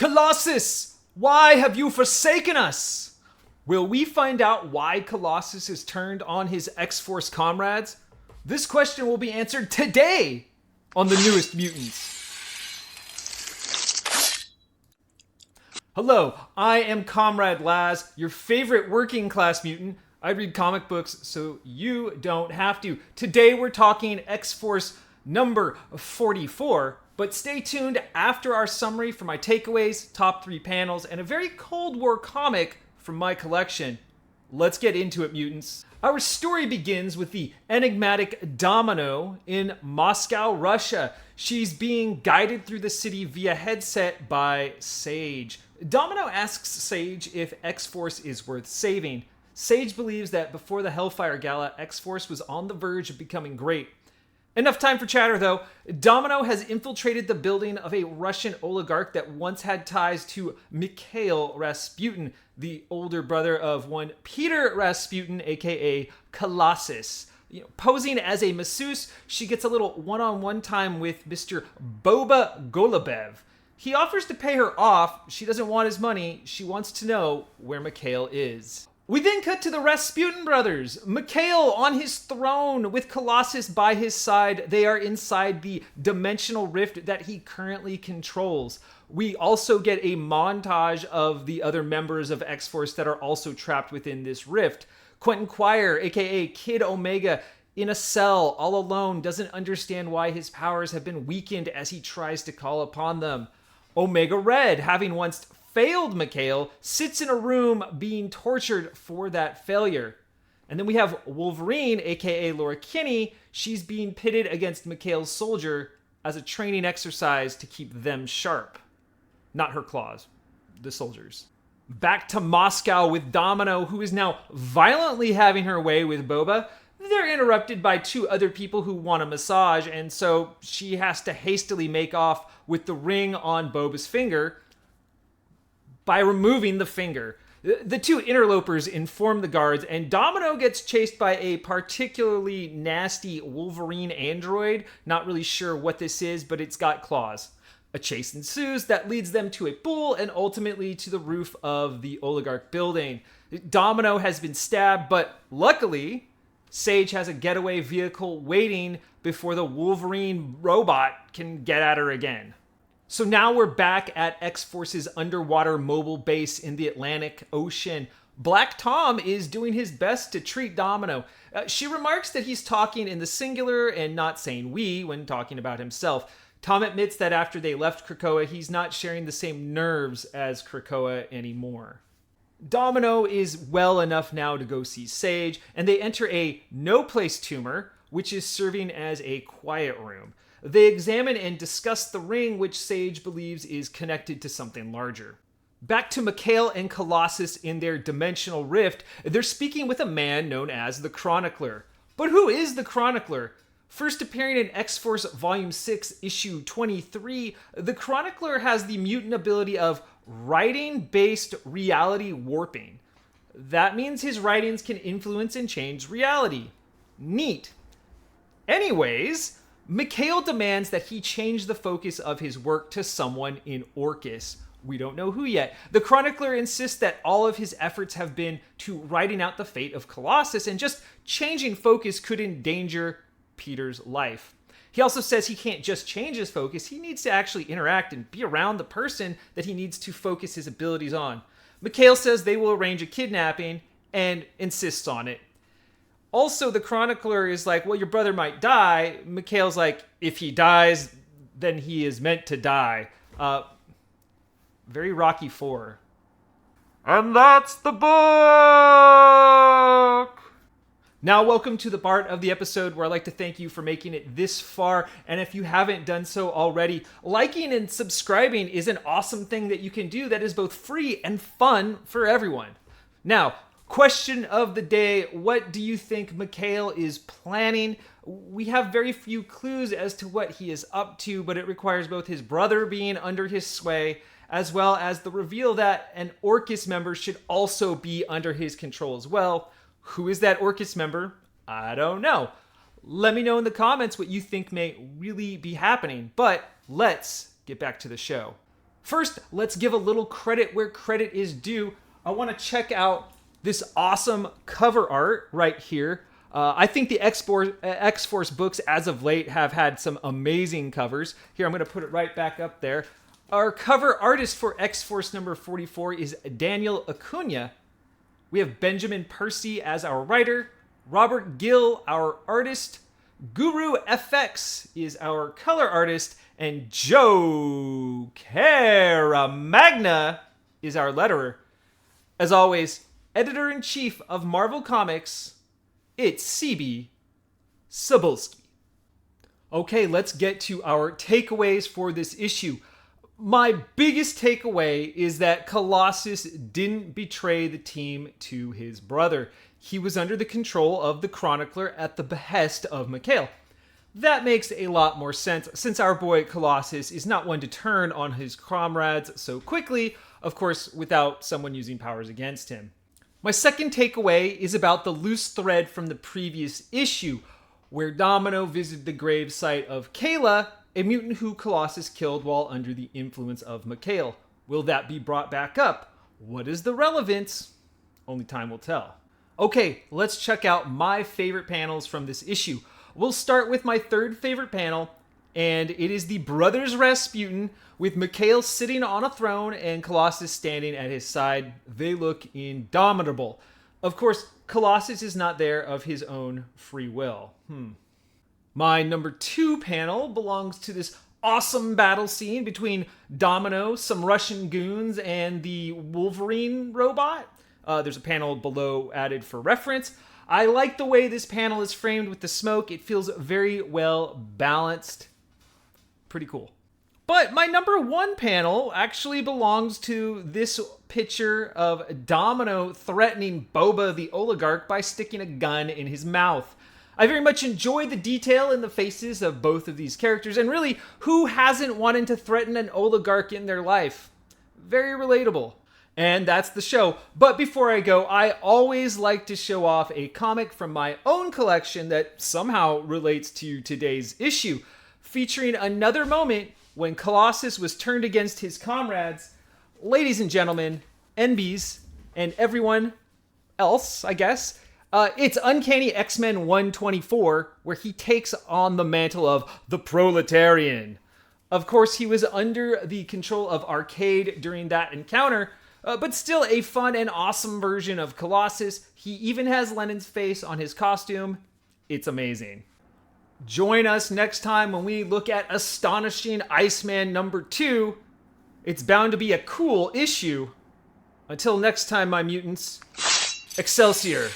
Colossus, why have you forsaken us? Will we find out why Colossus has turned on his X-Force comrades? This question will be answered today on the Newest Mutants. Hello, I am Comrade Laz, your favorite working class mutant. I read comic books so you don't have to. Today we're talking X-Force number 44, but stay tuned after our summary for my takeaways, top 3 panels, and a very Cold War comic from my collection. Let's get into it, mutants. Our story begins with the enigmatic Domino in Moscow, Russia. She's being guided through the city via headset by Sage. Domino asks Sage if X-Force is worth saving. Sage believes that before the Hellfire Gala, X-Force was on the verge of becoming great. Enough time for chatter, though. Domino has infiltrated the building of a Russian oligarch that once had ties to Mikhail Rasputin, the older brother of one Peter Rasputin, aka Colossus. Posing as a masseuse, she gets a little one-on-one time with Mr. Boba Golubev. He offers to pay her off. She doesn't want his money. She wants to know where Mikhail is. We then cut to the Rasputin brothers. Mikhail on his throne with Colossus by his side. They are inside the dimensional rift that he currently controls. We also get a montage of the other members of X-Force that are also trapped within this rift. Quentin Quire, aka Kid Omega, in a cell, all alone, doesn't understand why his powers have been weakened as he tries to call upon them. Omega Red, having once failed Mikhail, sits in a room being tortured for that failure. And then we have Wolverine, aka Laura Kinney. She's being pitted against Mikhail's soldier as a training exercise to keep them sharp. Not her claws, the soldiers. Back to Moscow with Domino, who is now violently having her way with Boba. They're interrupted by 2 other people who want a massage, and so she has to hastily make off with the ring on Boba's finger by removing the finger. The 2 interlopers inform the guards, and Domino gets chased by a particularly nasty Wolverine android. Not really sure what this is, but it's got claws. A chase ensues that leads them to a pool and ultimately to the roof of the oligarch building. Domino has been stabbed, but luckily, Sage has a getaway vehicle waiting before the Wolverine robot can get at her again. So now we're back at X-Force's underwater mobile base in the Atlantic Ocean. Black Tom is doing his best to treat Domino. She remarks that he's talking in the singular and not saying we when talking about himself. Tom admits that after they left Krakoa, he's not sharing the same nerves as Krakoa anymore. Domino is well enough now to go see Sage, and they enter a no-place tumor, which is serving as a quiet room. They examine and discuss the ring, which Sage believes is connected to something larger. Back to Mikhail and Colossus in their dimensional rift, they're speaking with a man known as the Chronicler. But who is the Chronicler? First appearing in X-Force Volume 6, Issue 23, the Chronicler has the mutant ability of writing-based reality warping. That means his writings can influence and change reality. Neat. Anyways, Mikhail demands that he change the focus of his work to someone in Orcus. We don't know who yet. The Chronicler insists that all of his efforts have been to writing out the fate of Colossus, and just changing focus could endanger Peter's life. He also says he can't just change his focus, he needs to actually interact and be around the person that he needs to focus his abilities on. Mikhail says they will arrange a kidnapping and insists on it. Also, the Chronicler is like, well, your brother might die. Mikhail's like, if he dies, then he is meant to die. Very Rocky IV. And that's the book! Now, welcome to the part of the episode where I'd like to thank you for making it this far. And if you haven't done so already, liking and subscribing is an awesome thing that you can do that is both free and fun for everyone. Now, question of the day, what do you think Mikhail is planning? We have very few clues as to what he is up to, but it requires both his brother being under his sway, as well as the reveal that an Orcus member should also be under his control as well. Who is that Orcus member? I don't know. Let me know in the comments what you think may really be happening, but let's get back to the show. First, let's give a little credit where credit is due. I want to check out this awesome cover art right here. I think the X-Force books as of late have had some amazing covers. Here, I'm going to put it right back up there. Our cover artist for X-Force number 44 is Daniel Acuna. We have Benjamin Percy as our writer, Robert Gill, our artist, GURU-eFX is our color artist, and Joe Caramagna is our letterer. As always, editor-in-chief of Marvel Comics, it's CB Cebulski. Okay, let's get to our takeaways for this issue. My biggest takeaway is that Colossus didn't betray the team to his brother. He was under the control of the Chronicler at the behest of Mikhail. That makes a lot more sense, since our boy Colossus is not one to turn on his comrades so quickly, of course, without someone using powers against him. My second takeaway is about the loose thread from the previous issue, where Domino visited the grave site of Kayla, a mutant who Colossus killed while under the influence of Mikhail. Will that be brought back up? What is the relevance? Only time will tell. Okay, let's check out my favorite panels from this issue. We'll start with my third favorite panel, and it is the Brothers Rasputin with Mikhail sitting on a throne and Colossus standing at his side. They look indomitable. Of course, Colossus is not there of his own free will. My number 2 panel belongs to this awesome battle scene between Domino, some Russian goons, and the Wolverine robot. There's a panel below added for reference. I like the way this panel is framed with the smoke. It feels very well balanced. Pretty cool. But my number 1 panel actually belongs to this picture of Domino threatening Boba the oligarch by sticking a gun in his mouth. I very much enjoy the detail in the faces of both of these characters, and really, who hasn't wanted to threaten an oligarch in their life? Very relatable. And that's the show. But before I go, I always like to show off a comic from my own collection that somehow relates to today's issue, featuring another moment when Colossus was turned against his comrades. Ladies and gentlemen, NBs, and everyone else, I guess, it's Uncanny X-Men 124, where he takes on the mantle of the Proletarian. Of course, he was under the control of Arcade during that encounter, but still a fun and awesome version of Colossus. He even has Lenin's face on his costume. It's amazing. Join us next time when we look at Astonishing Iceman number 2. It's bound to be a cool issue. Until next time, my mutants, Excelsior!